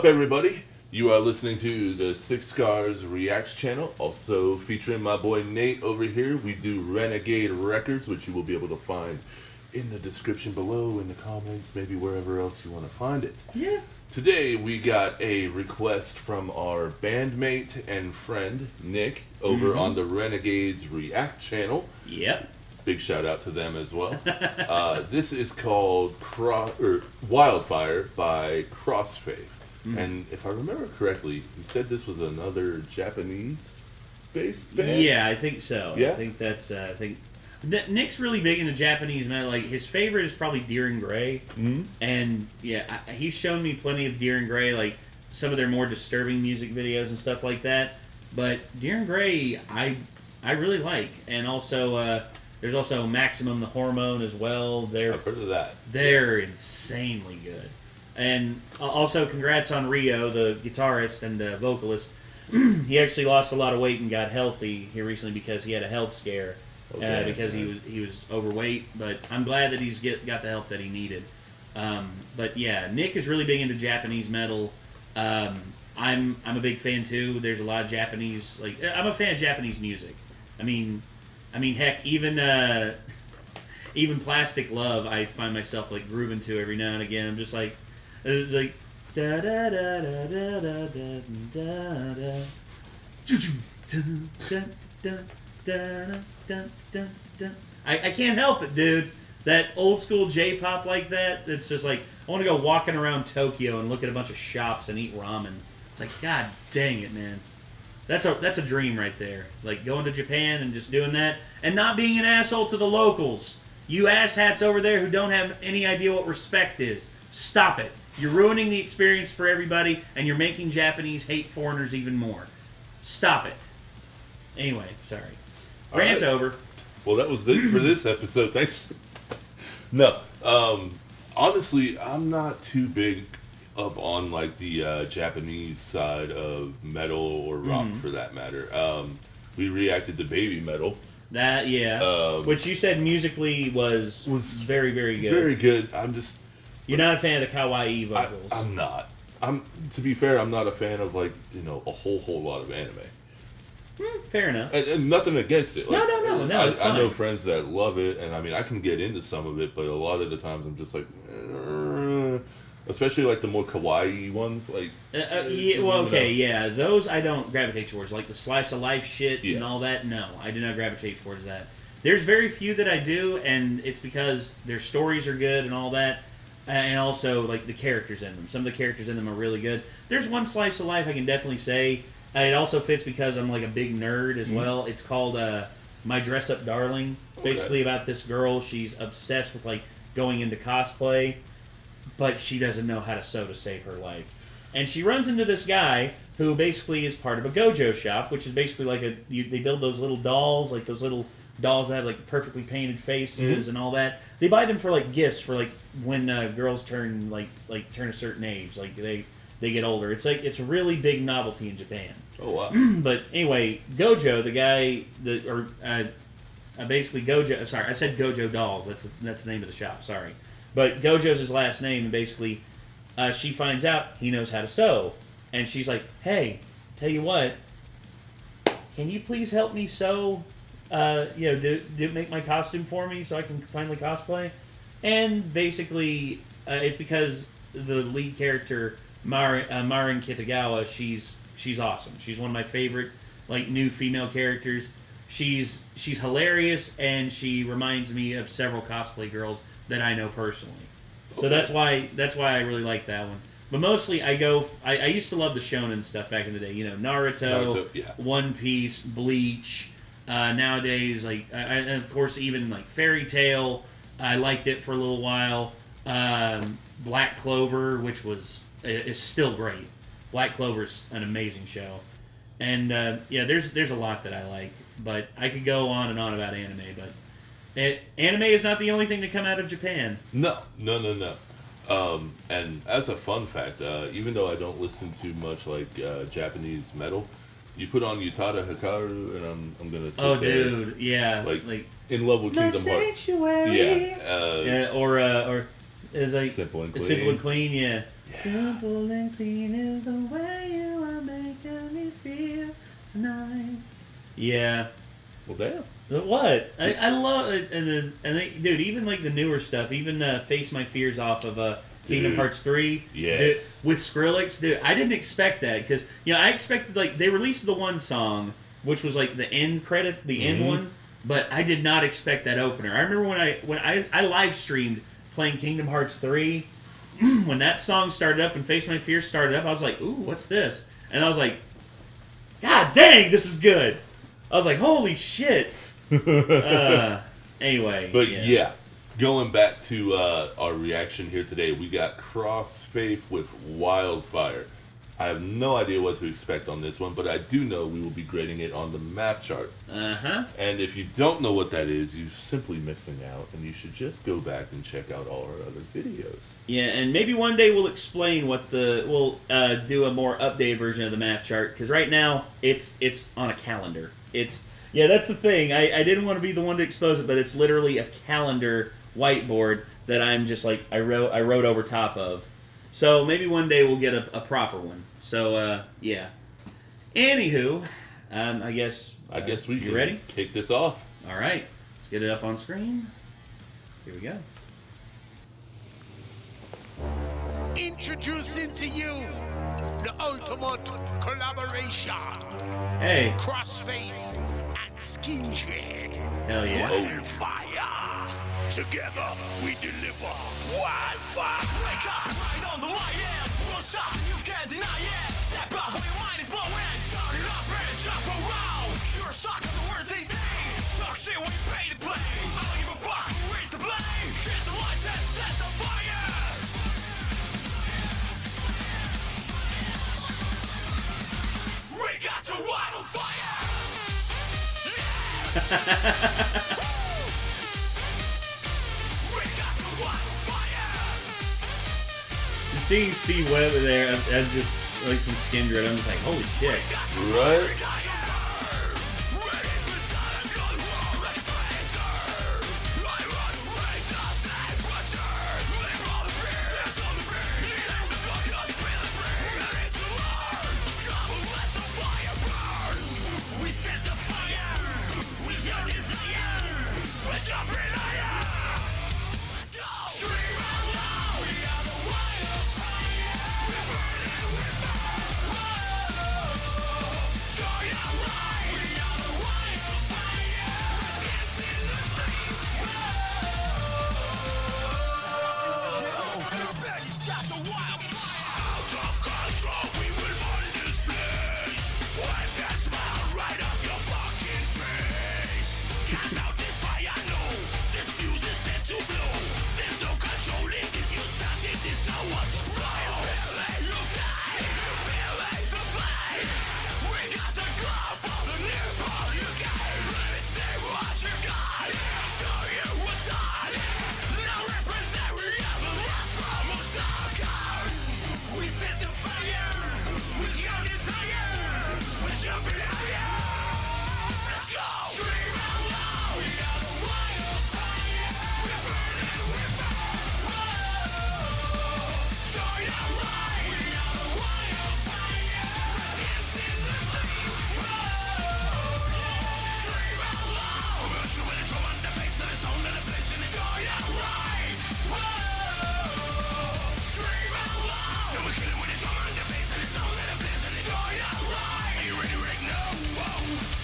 up, everybody? You are listening to the Six Scars Reacts channel, also featuring my boy Nate over here. We do Renegade Records, which you will be able to find in the description below, in the comments, maybe wherever else you want to find it. Yeah. Today we got a request from our bandmate and friend Nick over on the Renegades React channel. Yep. Big shout out to them as well. This is called Wildfire by CROSSFAITH. And if I remember correctly, he said this was another Japanese-based band? Yeah, I think so. Yeah? I think that's, Nick's really big into Japanese metal. Like, his favorite is probably Deer and Grey. Mm-hmm. And, yeah, he's shown me plenty of Deer and Grey, like, some of their more disturbing music videos and stuff like that. But Deer and Grey, I really like. And also, there's also Maximum the Hormone as well. I've heard of that. They're insanely good. And also, congrats on Rio, the guitarist and vocalist. He actually lost a lot of weight and got healthy here recently because he had a health scare. Because he was overweight. But I'm glad that he's got the help that he needed. But yeah, Nick is really big into Japanese metal. I'm a big fan too. There's a lot of Japanese, like, I'm a fan of Japanese music. I mean, heck, even Plastic Love, I find myself like grooving to every now and again. I'm just like, it's like da da da da da da da da da da. I can't help it, dude. That old school J-pop like that. It's just like I want to go walking around Tokyo and look at a bunch of shops and eat ramen. It's like, God dang it, man. That's a dream right there. Like going to Japan and just doing that and not being an asshole to the locals. You asshats over there who don't have any idea what respect is. Stop it. You're ruining the experience for everybody and you're making Japanese hate foreigners even more. Stop it. Anyway, sorry. Rant over. Well, that was it for this episode. Thanks. No. Honestly, I'm not too big up on like the Japanese side of metal or rock for that matter. We reacted to Baby Metal. That, yeah. Which you said musically was very, very good. Very good. You're not a fan of the kawaii vocals. I'm not. To be fair, I'm not a fan of like, a whole lot of anime. Fair enough. And nothing against it. Like, no. It's fine. I know friends that love it, and I mean, I can get into some of it, but a lot of the times I'm just like, especially like the more kawaii ones, like. Those I don't gravitate towards, like the slice of life shit and all that. No, I do not gravitate towards that. There's very few that I do, and it's because their stories are good and all that, and also like the characters in them. Some of the characters in them are really good. There's one slice of life I can definitely say. It also fits because I'm like a big nerd as well. It's called My Dress Up Darling. It's basically about this girl. She's obsessed with like going into cosplay, but she doesn't know how to sew to save her life. And she runs into this guy who basically is part of a gojo shop, which is basically like they build those little dolls, like those little dolls that have like perfectly painted faces and all that. They buy them for like gifts for like when girls turn turn a certain age, like they get older. It's like it's a really big novelty in Japan. Oh wow! But anyway, Gojo, the guy basically Gojo. Sorry, I said Gojo Dolls. That's the name of the shop. Sorry, but Gojo's his last name, and basically, she finds out he knows how to sew, and she's like, "Hey, tell you what, can you please help me sew? Make my costume for me so I can finally cosplay?" And basically, it's because the lead character Marin Kitagawa, she's awesome. She's one of my favorite like new female characters. She's hilarious and she reminds me of several cosplay girls that I know personally. So that's why I really like that one. But mostly I used to love the shonen stuff back in the day. Naruto, One Piece, Bleach. Nowadays, and of course even like Fairy Tail. I liked it for a little while. Black Clover, which is still great. Black Clover's an amazing show. And there's a lot that I like, but I could go on and on about anime, but anime is not the only thing to come out of Japan. No. And as a fun fact, even though I don't listen to much like Japanese metal, you put on Utada Hikaru, and I'm gonna sit there. Dude, yeah, like in love with Kingdom Hearts. Yeah, or is like Simple and Clean. Simple and Clean, yeah. Simple and clean is the way you are making me feel tonight. Yeah. Well, damn. What? I love it. Dude, even like the newer stuff, even Face My Fears off of Kingdom Hearts 3. Yes. Dude, with Skrillex, dude, I didn't expect that because, I expected, like, they released the one song, which was like the end credit, the end one, but I did not expect that opener. I remember when I live streamed playing Kingdom Hearts 3, when that song started up and Face My Fears started up, I was like, ooh, what's this? And I was like, God dang, this is good. I was like, holy shit. Anyway. But yeah, going back to our reaction here today, we got CROSSFAITH with Wildfire. I have no idea what to expect on this one, but I do know we will be grading it on the math chart. Uh-huh. And if you don't know what that is, you're simply missing out, and you should just go back and check out all our other videos. Yeah, and maybe one day we'll explain we'll do a more updated version of the math chart, because right now it's on a calendar. That's the thing. I didn't want to be the one to expose it, but it's literally a calendar whiteboard that I'm just like, I wrote over top of. So maybe one day we'll get a proper one. So, yeah. Anywho, I guess we you can ready? Kick this off. All right. Let's get it up on screen. Here we go. Introducing to you the ultimate collaboration. Hey. CROSSFAITH and Skinhead. Hell yeah. Wildfire. Together we deliver Wildfire. Wake up, right on the line, yeah. Won't stop, you can't deny it. Step up when your mind is blowing. Turn it up and jump around. You're stuck on the words they say. Talk shit when you pay to play. I don't give a fuck who raised the blame. Hit the lights and set the fire. We got the wildfire. Yeah. Seeing Steve Webb there as just like some Skindred, I'm just like, holy shit. Right?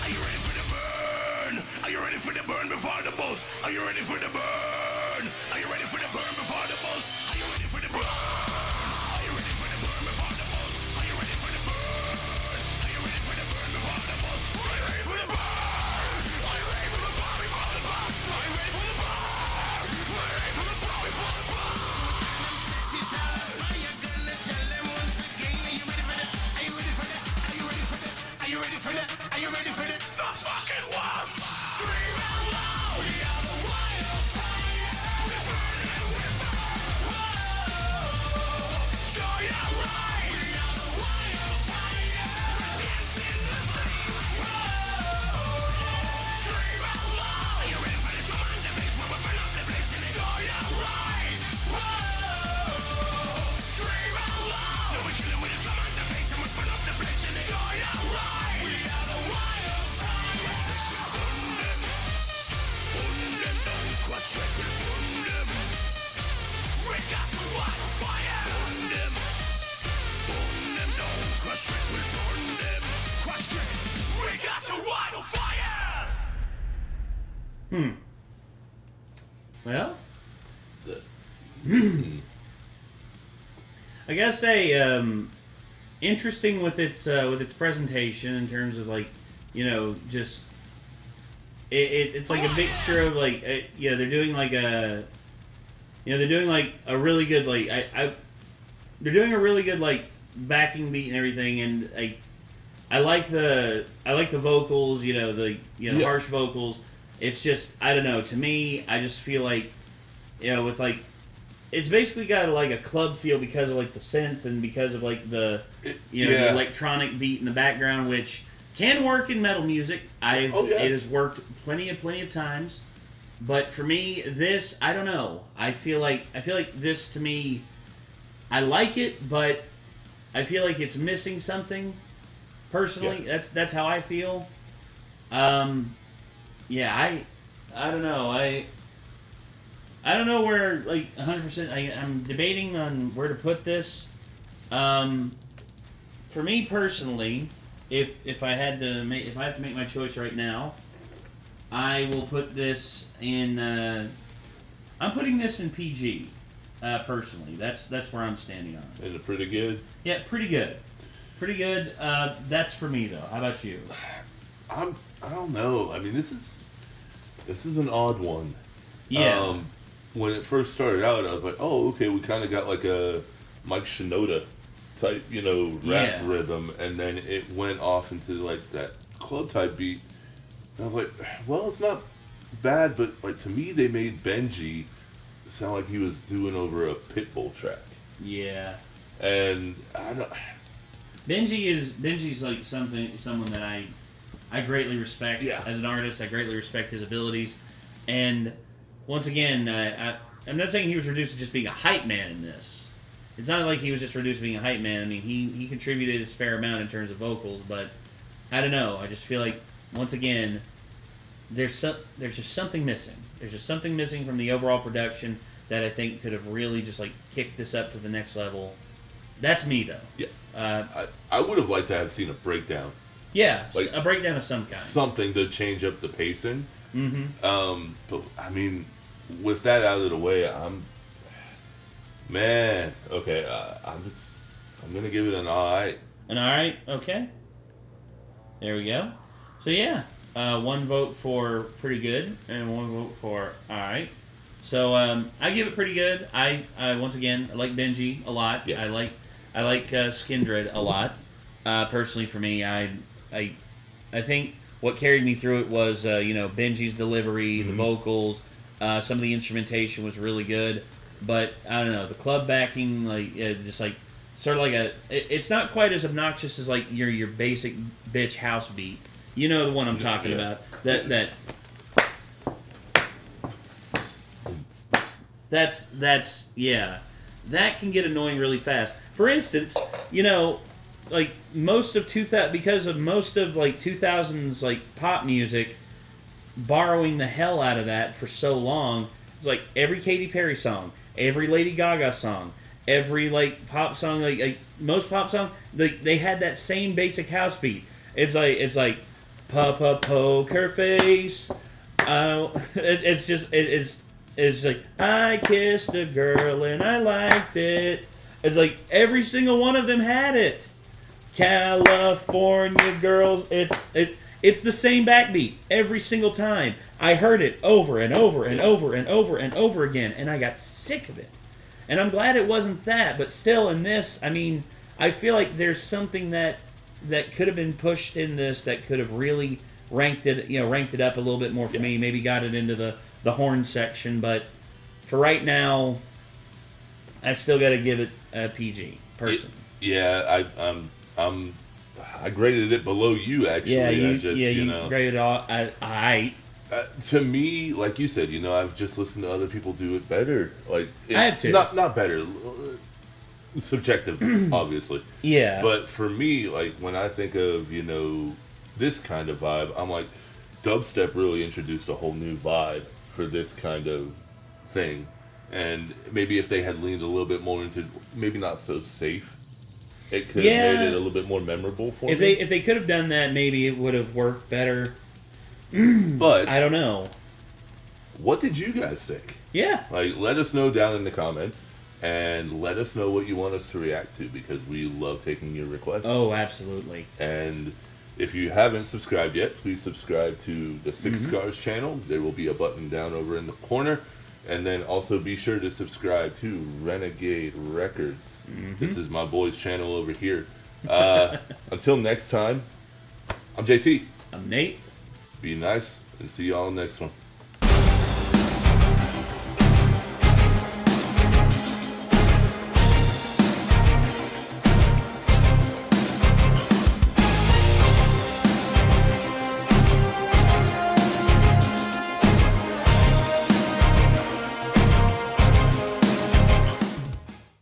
Are you ready for the burn? Are you ready for the burn before the buzz? Are you ready for the burn? Are you ready for the burn before the buzz? Are you ready for the burn? Are you ready for the burn before the buzz? Are you ready for the burn? Are you ready for the burn before the buzz? Are you ready for the burn? Are you ready for the burn before the buzz? Are you gonna tell them once again? Are you ready for that? Are you ready for that? Are you ready for that? Are you ready for that? Are you ready for that? The fucking wildfire! Scream out loud! We are the wildfire! We're burning Well, I gotta say, interesting with its presentation in terms of like, just it's like a mixture of like, they're doing like they're doing like a really good like they're doing a really good like backing beat and everything, and I like the vocals, the harsh vocals. It's just, I don't know, to me, I just feel like, with like, it's basically got like a club feel because of like the synth and because of like the the electronic beat in the background, which can work in metal music. It has worked plenty of times, but for me, this, I don't know. I feel like this, to me, I like it, but I feel like it's missing something. Personally, that's how I feel. I don't know. I don't know where, like, 100%. I'm debating on where to put this. For me personally, if I have to make my choice right now, I will put this in. I'm putting this in PG. Personally, that's where I'm standing on it. Is it pretty good? Yeah, pretty good. Pretty good. That's for me though. How about you? I don't know. I mean, this is an odd one. Yeah. When it first started out, I was like, oh, okay, we kind of got like a Mike Shinoda type, rap rhythm, and then it went off into like that club type beat. And I was like, well, it's not bad, but like to me, they made Benji sound like he was doing over a Pitbull track. Yeah. And I don't. Benji's like someone that I greatly respect as an artist. I greatly respect his abilities, and once again, I'm not saying he was reduced to just being a hype man in this. It's not like he was just reduced to being a hype man. I mean, he contributed his fair amount in terms of vocals, but I don't know. I just feel like once again, there's just something missing. There's just something missing from the overall production that I think could have really just like kicked this up to the next level. That's me though. Yeah. I would have liked to have seen a breakdown. Yeah, like a breakdown of some kind. Something to change up the pacing. Mm-hmm. But I mean, with that out of the way, okay. I'm gonna give it an alright. An alright, okay. There we go. So yeah, one vote for pretty good and one vote for alright. So I give it pretty good. I once again, I like Benji a lot. Yeah. I like Skindred a lot. Personally, for me, I think what carried me through it was Benji's delivery, the vocals, some of the instrumentation was really good. But I don't know, the club backing, just like sort of like it's not quite as obnoxious as like your basic bitch house beat. You know the one I'm talking about. That's that can get annoying really fast. For instance, like most of 2000, because of most of like 2000s like pop music borrowing the hell out of that for so long. It's like every Katy Perry song, every Lady Gaga song, every like pop song, like most pop songs, they had that same basic house beat. It's like Papa Poker Face. It's like, I kissed a girl and I liked it. It's like every single one of them had it. California Girls. It's the same backbeat every single time. I heard it over and over and over and over and over again, and I got sick of it. And I'm glad it wasn't that, but still in this, I mean, I feel like there's something that could have been pushed in this that could have really ranked it up a little bit more for me. Maybe got it into the horn section, but for right now, I still got to give it a PG. Personally, I graded it below you actually. Yeah, you graded it all. To me, like you said, I've just listened to other people do it better. Like I have to. Not better. Subjective, obviously. Yeah. But for me, like when I think of this kind of vibe, I'm like, dubstep really introduced a whole new vibe for this kind of thing. And maybe if they had leaned a little bit more into maybe not so safe, it could have made it a little bit more memorable for me. If they could have done that, maybe it would have worked better. But I don't know. what did you guys think? Yeah. Like, let us know down in the comments, and let us know what you want us to react to, because we love taking your requests. Oh, absolutely. And if you haven't subscribed yet, please subscribe to the Six Scars channel. There will be a button down over in the corner. And then also be sure to subscribe to Renegade Records. This is my boy's channel over here. Until next time, I'm JT. I'm Nate. Be nice, and see y'all next one.